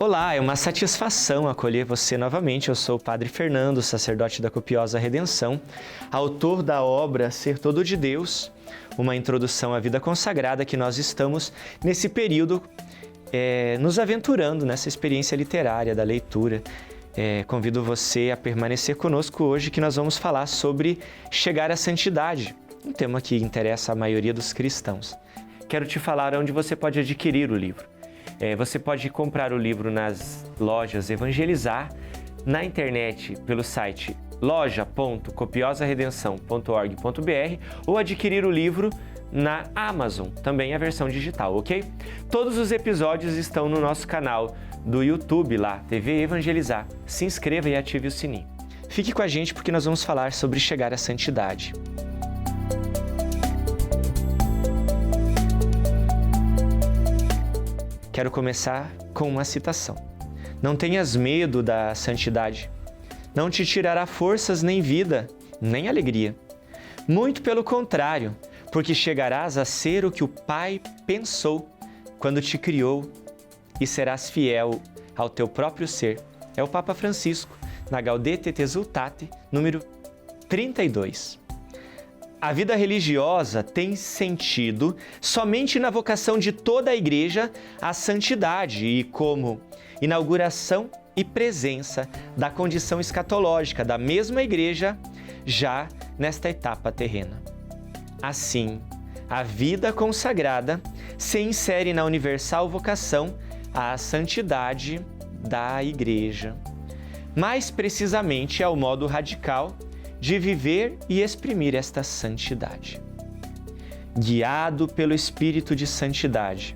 Olá, é uma satisfação acolher você novamente. Eu sou o Padre Fernando, sacerdote da Copiosa Redenção, autor da obra Ser Todo de Deus, uma introdução à vida consagrada que nós estamos nesse período nos aventurando nessa experiência literária da leitura. Convido você a permanecer conosco hoje que nós vamos falar sobre chegar à santidade, um tema que interessa a maioria dos cristãos. Quero te falar onde você pode adquirir o livro. Você pode comprar o livro nas lojas Evangelizar, na internet pelo site loja.copiosaredenção.org.br ou adquirir o livro na Amazon, também a versão digital, ok? Todos os episódios estão no nosso canal do YouTube lá, TV Evangelizar. Se inscreva e ative o sininho. Fique com a gente porque nós vamos falar sobre chegar à santidade. Quero começar com uma citação. Não tenhas medo da santidade. Não te tirará forças nem vida, nem alegria. Muito pelo contrário, porque chegarás a ser o que o Pai pensou quando te criou e serás fiel ao teu próprio ser. É o Papa Francisco, na Gaudete et Exsultate, número 32. A vida religiosa tem sentido somente na vocação de toda a Igreja à santidade e como inauguração e presença da condição escatológica da mesma Igreja já nesta etapa terrena. Assim, a vida consagrada se insere na universal vocação à santidade da Igreja. Mais precisamente ao modo radical de viver e exprimir esta santidade. Guiado pelo Espírito de Santidade,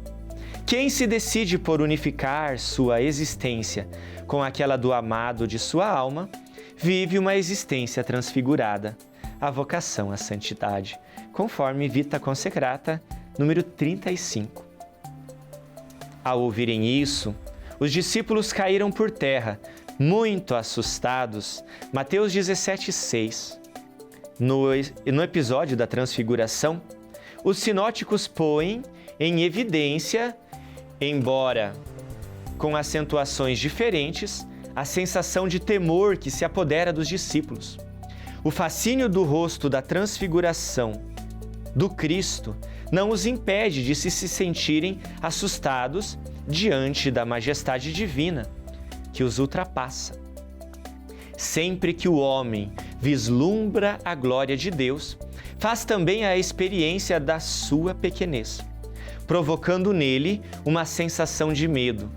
quem se decide por unificar sua existência com aquela do amado de sua alma, vive uma existência transfigurada, a vocação à santidade, conforme Vita Consecrata, número 35. Ao ouvirem isso, os discípulos caíram por terra, muito assustados. Mateus 17,6. No episódio da Transfiguração, os sinóticos põem em evidência, embora com acentuações diferentes, a sensação de temor que se apodera dos discípulos. O fascínio do rosto da transfiguração do Cristo não os impede de se sentirem assustados diante da majestade divina que os ultrapassa. Sempre que o homem vislumbra a glória de Deus, faz também a experiência da sua pequenez, provocando nele uma sensação de medo.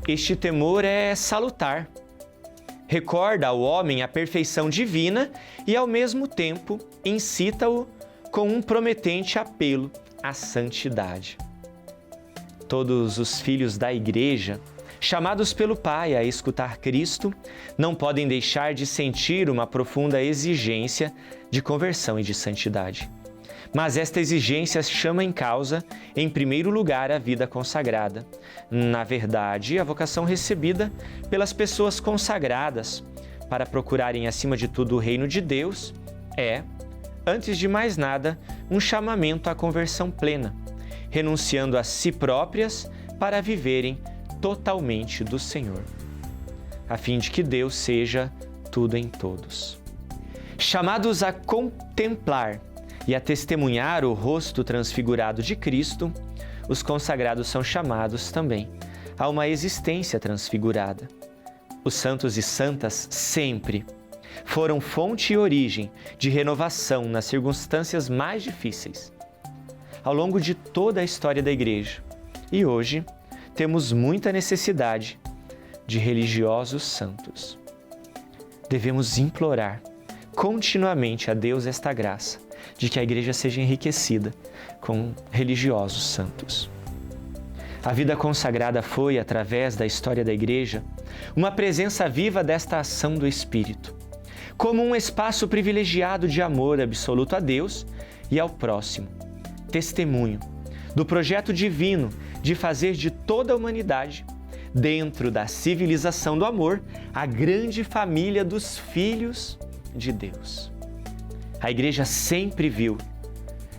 Este temor é salutar. Recorda ao homem a perfeição divina e, ao mesmo tempo, incita-o com um prometente apelo à santidade. Todos os filhos da Igreja, chamados pelo Pai a escutar Cristo, não podem deixar de sentir uma profunda exigência de conversão e de santidade. Mas esta exigência chama em causa, em primeiro lugar, a vida consagrada. Na verdade, a vocação recebida pelas pessoas consagradas para procurarem, acima de tudo, o reino de Deus é, antes de mais nada, um chamamento à conversão plena, renunciando a si próprias para viverem totalmente do Senhor, a fim de que Deus seja tudo em todos. Chamados a contemplar e a testemunhar o rosto transfigurado de Cristo, os consagrados são chamados também a uma existência transfigurada. Os santos e santas sempre foram fonte e origem de renovação nas circunstâncias mais difíceis, ao longo de toda a história da Igreja. E hoje, temos muita necessidade de religiosos santos. Devemos implorar continuamente a Deus esta graça de que a Igreja seja enriquecida com religiosos santos. A vida consagrada foi, através da história da Igreja, uma presença viva desta ação do Espírito, como um espaço privilegiado de amor absoluto a Deus e ao próximo, testemunho do projeto divino de fazer de toda a humanidade, dentro da civilização do amor, a grande família dos filhos de Deus. A Igreja sempre viu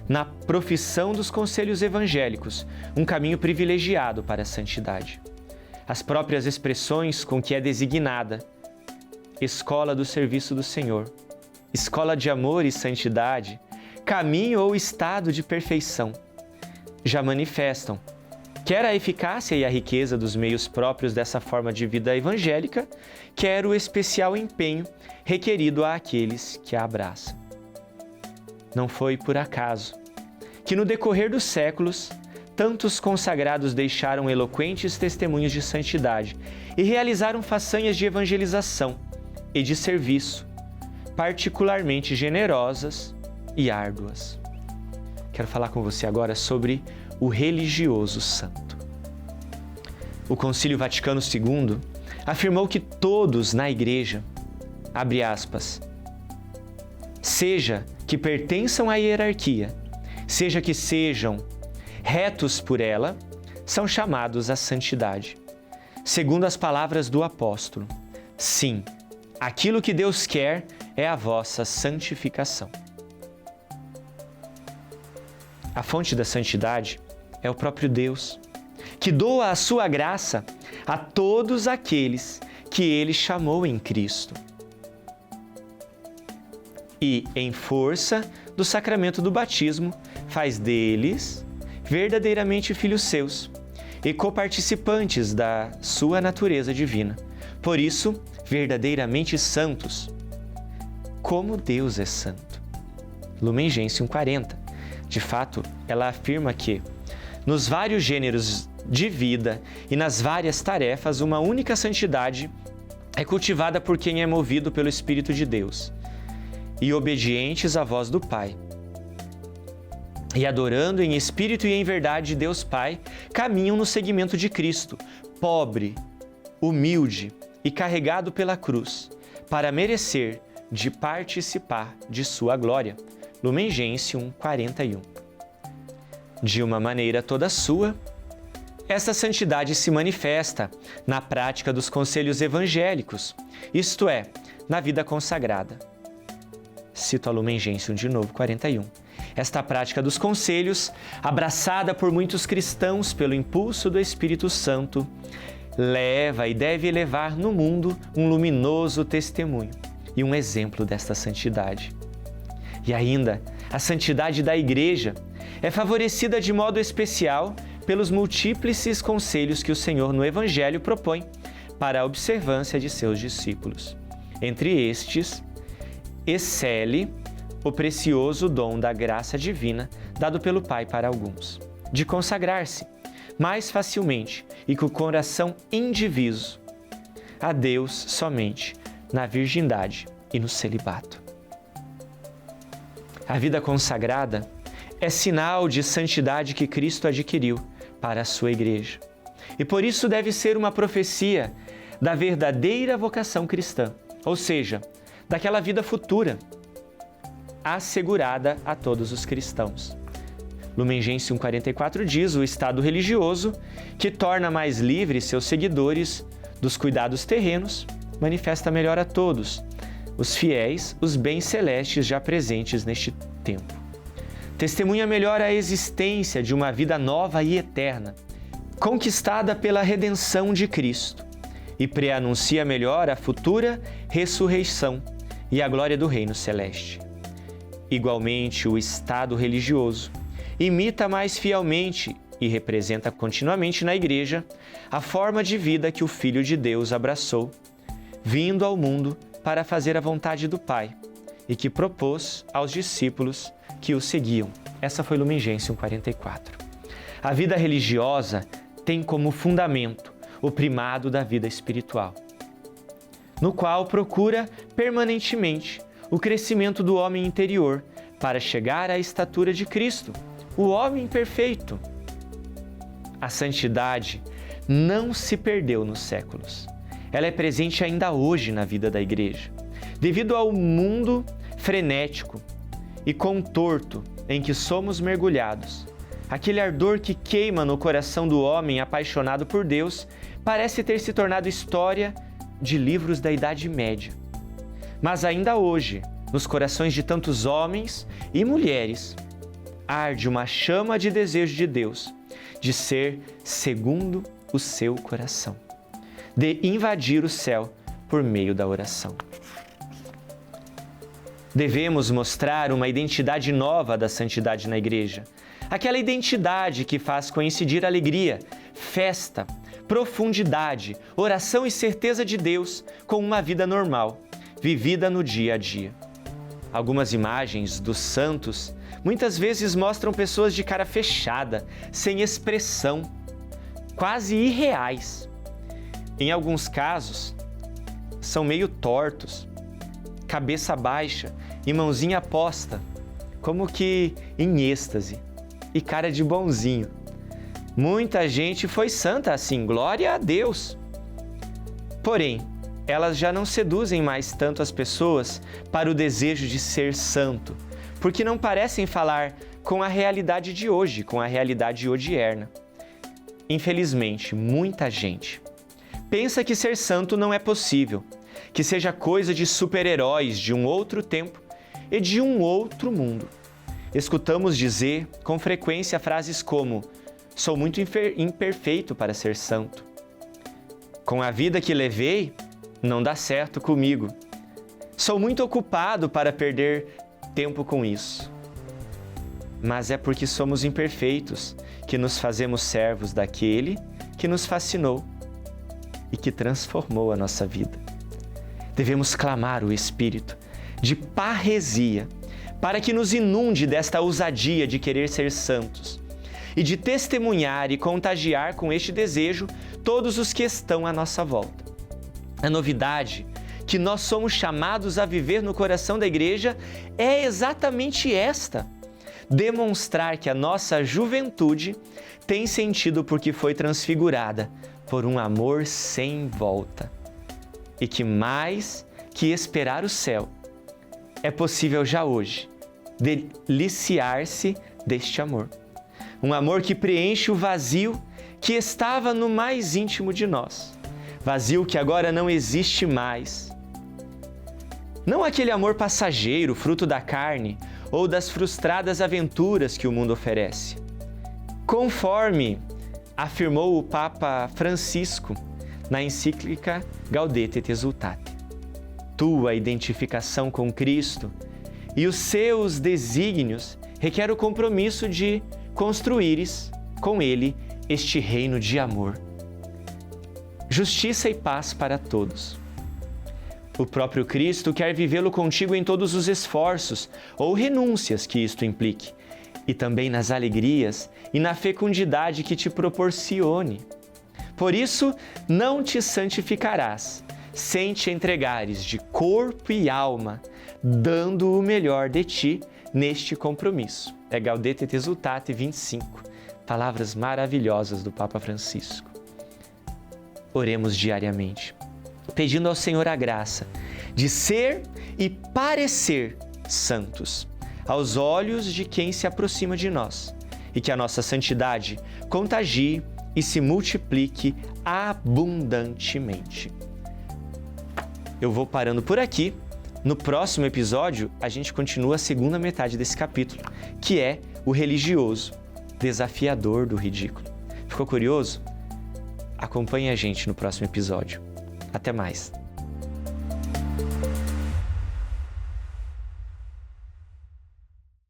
na profissão dos conselhos evangélicos um caminho privilegiado para a santidade. as próprias expressões com que é designada: escola do serviço do Senhor, escola de amor e santidade, caminho ou estado de perfeição, já manifestam quer a eficácia e a riqueza dos meios próprios dessa forma de vida evangélica, quer o especial empenho requerido àqueles que a abraçam. Não foi por acaso que, no decorrer dos séculos, tantos consagrados deixaram eloquentes testemunhos de santidade e realizaram façanhas de evangelização e de serviço, particularmente generosas e árduas. Quero falar com você agora sobre o religioso santo. O Concílio Vaticano II afirmou que todos na Igreja, abre aspas, seja que pertençam à hierarquia, seja que sejam retos por ela, são chamados à santidade. Segundo as palavras do apóstolo, sim, aquilo que Deus quer é a vossa santificação. A fonte da santidade é o próprio Deus, que doa a sua graça a todos aqueles que Ele chamou em Cristo. E, em força do sacramento do batismo, faz deles verdadeiramente filhos seus e coparticipantes da sua natureza divina. Por isso, verdadeiramente santos, como Deus é santo. Lumen Gentium 40. De fato, ela afirma que, nos vários gêneros de vida e nas várias tarefas, uma única santidade é cultivada por quem é movido pelo Espírito de Deus e obedientes à voz do Pai. E adorando em espírito e em verdade Deus Pai, caminham no seguimento de Cristo, pobre, humilde e carregado pela cruz, para merecer de participar de sua glória. Lumen Gentium 41. De uma maneira toda sua, essa santidade se manifesta na prática dos conselhos evangélicos, isto é, na vida consagrada. Cito a Lumen Gentium de novo, 41. Esta prática dos conselhos, abraçada por muitos cristãos pelo impulso do Espírito Santo, leva e deve levar no mundo um luminoso testemunho e um exemplo desta santidade. E ainda, a santidade da Igreja é favorecida de modo especial pelos múltiplos conselhos que o Senhor no Evangelho propõe para a observância de seus discípulos. Entre estes, excele o precioso dom da graça divina dado pelo Pai para alguns, de consagrar-se mais facilmente e com o coração indiviso a Deus somente na virgindade e no celibato. A vida consagrada é sinal de santidade que Cristo adquiriu para a sua Igreja. E por isso deve ser uma profecia da verdadeira vocação cristã, ou seja, daquela vida futura, assegurada a todos os cristãos. Lumen Gentium 44 diz: o estado religioso, que torna mais livres seus seguidores dos cuidados terrenos, manifesta melhor a todos, os fiéis, os bens celestes já presentes neste tempo. Testemunha melhor a existência de uma vida nova e eterna, conquistada pela redenção de Cristo, e preanuncia melhor a futura ressurreição e a glória do reino celeste. Igualmente, o estado religioso imita mais fielmente e representa continuamente na Igreja a forma de vida que o Filho de Deus abraçou, vindo ao mundo para fazer a vontade do Pai, e que propôs aos discípulos que o seguiam. Essa foi Lumen Gentium 44. A vida religiosa tem como fundamento o primado da vida espiritual, no qual procura permanentemente o crescimento do homem interior para chegar à estatura de Cristo, o homem perfeito. A santidade não se perdeu nos séculos. Ela é presente ainda hoje na vida da Igreja, devido ao mundo frenético e contorto em que somos mergulhados. Aquele ardor que queima no coração do homem apaixonado por Deus parece ter se tornado história de livros da Idade Média. Mas ainda hoje, nos corações de tantos homens e mulheres, arde uma chama de desejo de Deus, de ser segundo o seu coração. de invadir o céu por meio da oração. Devemos mostrar uma identidade nova da santidade na igreja. Aquela identidade que faz coincidir alegria, festa, profundidade, oração e certeza de Deus com uma vida normal, vivida no dia a dia. Algumas imagens dos santos muitas vezes mostram pessoas de cara fechada, sem expressão, quase irreais. Em alguns casos, são meio tortos, cabeça baixa e mãozinha posta, como que em êxtase, e cara de bonzinho. Muita gente foi santa assim, glória a Deus! Porém, elas já não seduzem mais tanto as pessoas para o desejo de ser santo, porque não parecem falar com a realidade de hoje, com a realidade odierna. Infelizmente, muita gente pensa que ser santo não é possível, que seja coisa de super-heróis de um outro tempo e de um outro mundo. Escutamos dizer com frequência frases como: sou muito imperfeito para ser santo. Com a vida que levei, não dá certo comigo. Sou muito ocupado para perder tempo com isso. Mas é porque somos imperfeitos que nos fazemos servos daquele que nos fascinou e que transformou a nossa vida. Devemos clamar o Espírito de parresia para que nos inunde desta ousadia de querer ser santos e de testemunhar e contagiar com este desejo todos os que estão à nossa volta. A novidade que nós somos chamados a viver no coração da igreja é exatamente esta: demonstrar que a nossa juventude tem sentido porque foi transfigurada por um amor sem volta. E que mais que esperar o céu, é possível já hoje deliciar-se deste amor. Um amor que preenche o vazio que estava no mais íntimo de nós. Vazio que agora não existe mais. Não aquele amor passageiro, fruto da carne ou das frustradas aventuras que o mundo oferece. Conforme afirmou o Papa Francisco na encíclica Gaudete et Exsultate, tua identificação com Cristo e os seus desígnios requer o compromisso de construíres com Ele este reino de amor, justiça e paz para todos. O próprio Cristo quer vivê-lo contigo em todos os esforços ou renúncias que isto implique, e também nas alegrias e na fecundidade que te proporcione. Por isso, não te santificarás sem te entregares de corpo e alma, dando o melhor de ti neste compromisso. É Gaudete et Exsultate 25, palavras maravilhosas do Papa Francisco. Oremos diariamente, pedindo ao Senhor a graça de ser e parecer santos aos olhos de quem se aproxima de nós, e que a nossa santidade contagie e se multiplique abundantemente. Eu vou parando por aqui. No próximo episódio, a gente continua a segunda metade desse capítulo, que é o religioso, desafiador do ridículo. Ficou curioso? Acompanhe a gente no próximo episódio. Até mais!